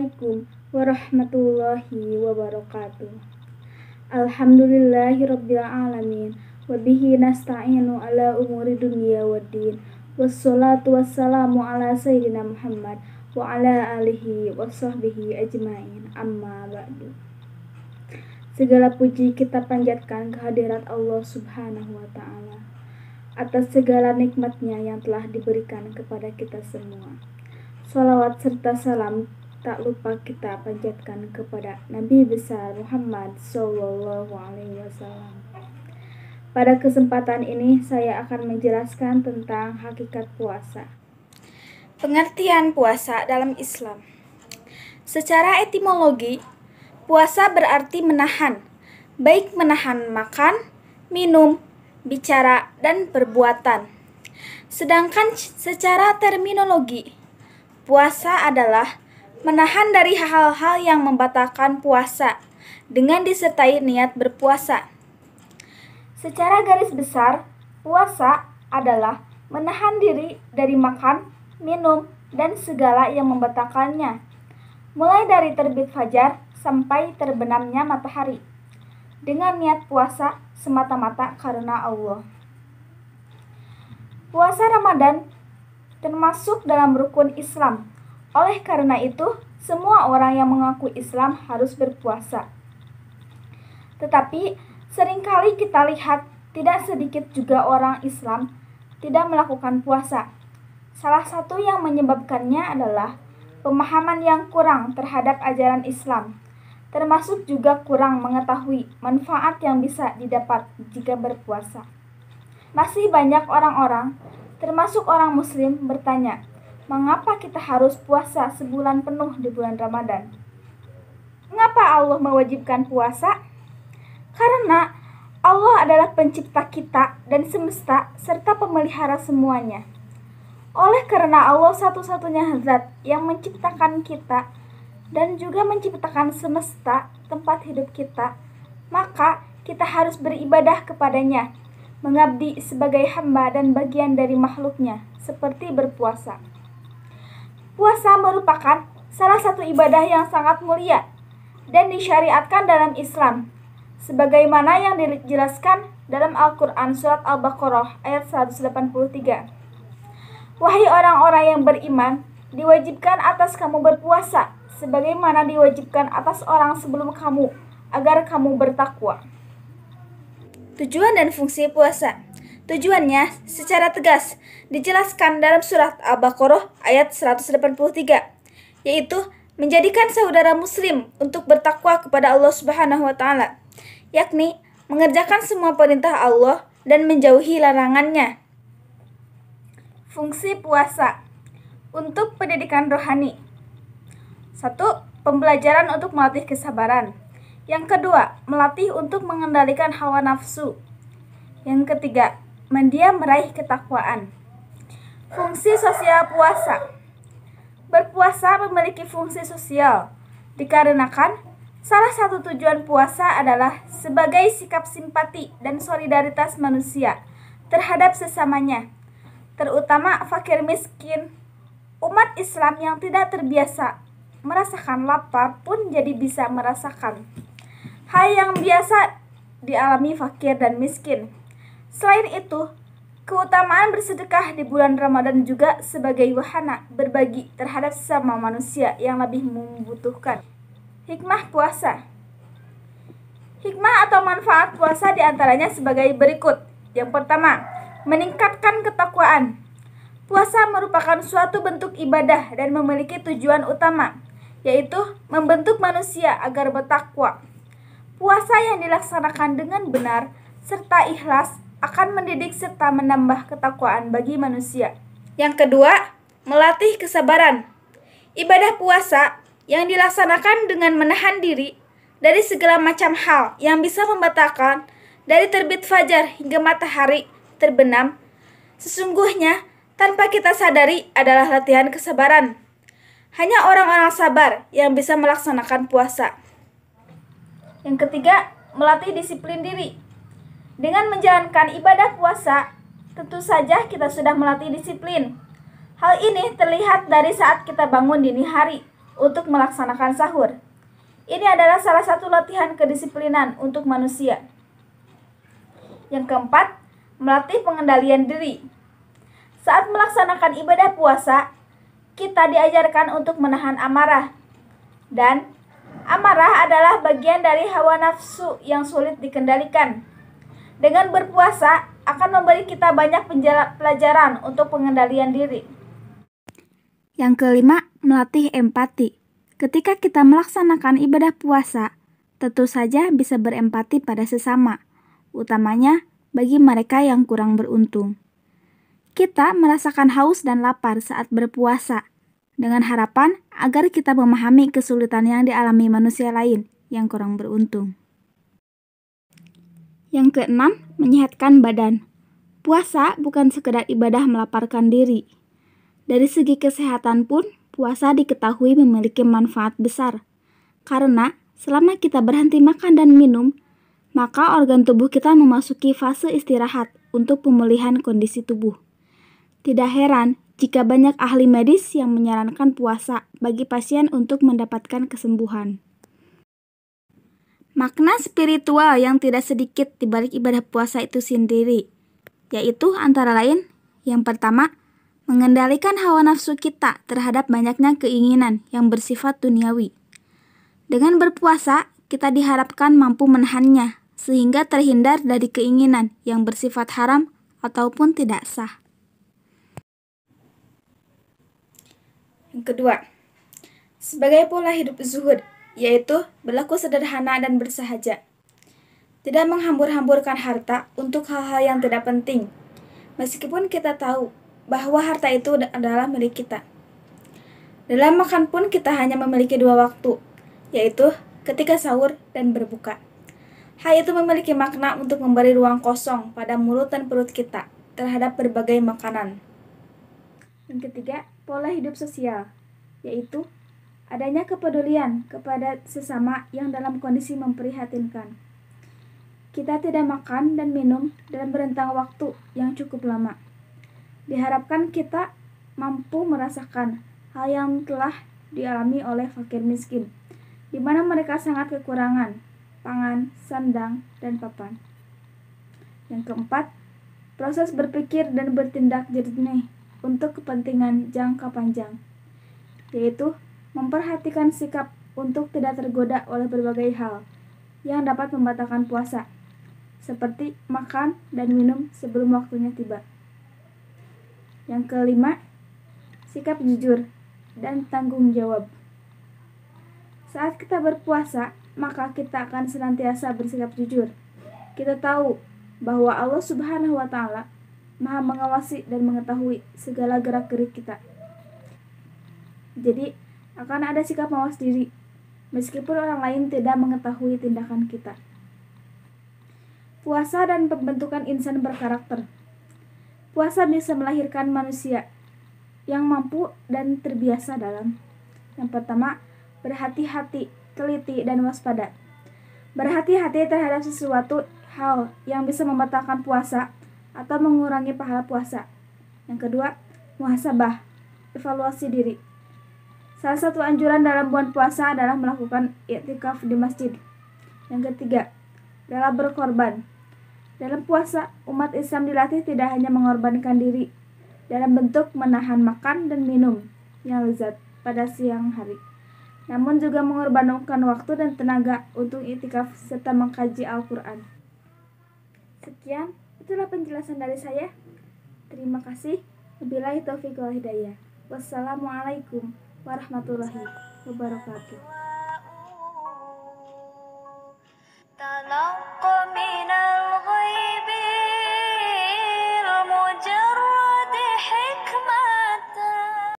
Assalamualaikum warahmatullahi wabarakatuh. Alhamdulillahirabbil alamin wa bihi nasta'inu ala umuri dunya waddin. Wassalatu wassalamu ala sayyidina Muhammad wa ala alihi wa sahbihi ajmain. Amma ba'du. Segala puji kita panjatkan kehadirat Allah Subhanahu wa ta'ala atas segala nikmatnya yang telah diberikan kepada kita semua. Salawat serta salam tak lupa kita panjatkan kepada Nabi besar Muhammad Sallallahu Alaihi Wasallam. Pada kesempatan ini saya akan menjelaskan tentang hakikat puasa. Pengertian puasa dalam Islam. Secara etimologi, puasa berarti menahan, baik menahan makan, minum, bicara, dan perbuatan. Sedangkan secara terminologi, puasa adalah menahan dari hal-hal yang membatalkan puasa dengan disertai niat berpuasa. Secara garis besar, puasa adalah menahan diri dari makan, minum, dan segala yang membatalkannya, mulai dari terbit fajar sampai terbenamnya matahari, dengan niat puasa semata-mata karena Allah. Puasa Ramadan termasuk dalam rukun Islam. Oleh karena itu, semua orang yang mengaku Islam harus berpuasa. Tetapi, seringkali kita lihat tidak sedikit juga orang Islam tidak melakukan puasa. Salah satu yang menyebabkannya adalah pemahaman yang kurang terhadap ajaran Islam, termasuk juga kurang mengetahui manfaat yang bisa didapat jika berpuasa. Masih banyak orang-orang, termasuk orang Muslim, bertanya, mengapa kita harus puasa sebulan penuh di bulan Ramadan? Mengapa Allah mewajibkan puasa? Karena Allah adalah pencipta kita dan semesta serta pemelihara semuanya. Oleh karena Allah satu-satunya zat yang menciptakan kita dan juga menciptakan semesta tempat hidup kita, maka kita harus beribadah kepadanya, mengabdi sebagai hamba dan bagian dari makhluknya, seperti berpuasa. Puasa merupakan salah satu ibadah yang sangat mulia dan disyariatkan dalam Islam, sebagaimana yang dijelaskan dalam Al-Quran Surat Al-Baqarah ayat 183. Wahai orang-orang yang beriman, diwajibkan atas kamu berpuasa, sebagaimana diwajibkan atas orang sebelum kamu, agar kamu bertakwa. Tujuan dan fungsi puasa. Tujuannya secara tegas dijelaskan dalam surat Al-Baqarah ayat 183, yaitu menjadikan saudara muslim untuk bertakwa kepada Allah Subhanahu wa taala, yakni mengerjakan semua perintah Allah dan menjauhi larangannya. Fungsi puasa untuk pendidikan rohani. 1. Pembelajaran untuk melatih kesabaran. Yang kedua, melatih untuk mengendalikan hawa nafsu. Yang ketiga, mendiam meraih ketakwaan. Fungsi sosial puasa. Berpuasa memiliki fungsi sosial, dikarenakan salah satu tujuan puasa adalah sebagai sikap simpati dan solidaritas manusia terhadap sesamanya, terutama fakir miskin. Umat Islam yang tidak terbiasa merasakan lapar pun jadi bisa merasakan hal yang biasa dialami fakir dan miskin. Selain itu, keutamaan bersedekah di bulan Ramadan juga sebagai wahana berbagi terhadap sesama manusia yang lebih membutuhkan. Hikmah puasa. Hikmah atau manfaat puasa diantaranya sebagai berikut. Yang pertama, meningkatkan ketakwaan. Puasa merupakan suatu bentuk ibadah dan memiliki tujuan utama, yaitu membentuk manusia agar bertakwa. Puasa yang dilaksanakan dengan benar serta ikhlas akan mendidik serta menambah ketakwaan bagi manusia. Yang kedua, melatih kesabaran. Ibadah puasa yang dilaksanakan dengan menahan diri dari segala macam hal yang bisa membatalkan dari terbit fajar hingga matahari terbenam, sesungguhnya tanpa kita sadari adalah latihan kesabaran. Hanya orang-orang sabar yang bisa melaksanakan puasa. Yang ketiga, melatih disiplin diri. Dengan menjalankan ibadah puasa, tentu saja kita sudah melatih disiplin. Hal ini terlihat dari saat kita bangun dini hari, untuk melaksanakan sahur. Ini adalah salah satu latihan kedisiplinan untuk manusia. Yang keempat, melatih pengendalian diri. Saat melaksanakan ibadah puasa, kita diajarkan untuk menahan amarah. Dan amarah adalah bagian dari hawa nafsu yang sulit dikendalikan. Dengan berpuasa akan memberi kita banyak pelajaran untuk pengendalian diri. Yang kelima, melatih empati. Ketika kita melaksanakan ibadah puasa, tentu saja bisa berempati pada sesama, utamanya bagi mereka yang kurang beruntung. Kita merasakan haus dan lapar saat berpuasa, dengan harapan agar kita memahami kesulitan yang dialami manusia lain yang kurang beruntung. Yang keenam, menyehatkan badan. Puasa bukan sekedar ibadah melaparkan diri. Dari segi kesehatan pun, puasa diketahui memiliki manfaat besar. Karena selama kita berhenti makan dan minum, maka organ tubuh kita memasuki fase istirahat untuk pemulihan kondisi tubuh. Tidak heran jika banyak ahli medis yang menyarankan puasa bagi pasien untuk mendapatkan kesembuhan. Makna spiritual yang tidak sedikit di balik ibadah puasa itu sendiri, yaitu antara lain, yang pertama, mengendalikan hawa nafsu kita terhadap banyaknya keinginan yang bersifat duniawi. Dengan berpuasa, kita diharapkan mampu menahannya, sehingga terhindar dari keinginan yang bersifat haram ataupun tidak sah. Yang kedua, sebagai pola hidup zuhud, yaitu berlaku sederhana dan bersahaja. Tidak menghambur-hamburkan harta untuk hal-hal yang tidak penting, meskipun kita tahu bahwa harta itu adalah milik kita. Dalam makan pun kita hanya memiliki 2 waktu, yaitu ketika sahur dan berbuka. Hal itu memiliki makna untuk memberi ruang kosong pada mulut dan perut kita terhadap berbagai makanan. Yang ketiga, pola hidup sosial, yaitu adanya kepedulian kepada sesama yang dalam kondisi memprihatinkan. Kita tidak makan dan minum dalam rentang waktu yang cukup lama. Diharapkan kita mampu merasakan hal yang telah dialami oleh fakir miskin, di mana mereka sangat kekurangan pangan, sandang, dan papan. Yang keempat, proses berpikir dan bertindak jernih untuk kepentingan jangka panjang, yaitu memperhatikan sikap untuk tidak tergoda oleh berbagai hal yang dapat membatalkan puasa, seperti makan dan minum sebelum waktunya tiba. Yang kelima, sikap jujur dan tanggung jawab. Saat kita berpuasa, maka kita akan senantiasa bersikap jujur. Kita tahu bahwa Allah Subhanahu wa Ta'ala Maha mengawasi dan mengetahui segala gerak-gerik kita. Jadi, akan ada sikap mawas diri, meskipun orang lain tidak mengetahui tindakan kita. Puasa dan pembentukan insan berkarakter. Puasa bisa melahirkan manusia yang mampu dan terbiasa dalam: yang pertama, berhati-hati, teliti, dan waspada. Berhati-hati terhadap sesuatu hal yang bisa membatalkan puasa atau mengurangi pahala puasa. Yang kedua, muhasabah, evaluasi diri. Salah satu anjuran dalam bulan puasa adalah melakukan i'tikaf di masjid. Yang ketiga, rela berkorban. Dalam puasa, umat Islam dilatih tidak hanya mengorbankan diri dalam bentuk menahan makan dan minum yang lezat pada siang hari, namun juga mengorbankan waktu dan tenaga untuk i'tikaf serta mengkaji Al-Quran. Sekian, itulah penjelasan dari saya. Terima kasih. Wabillahi taufiq wal hidayah. Wassalamualaikum warahmatullahi wabarakatuh.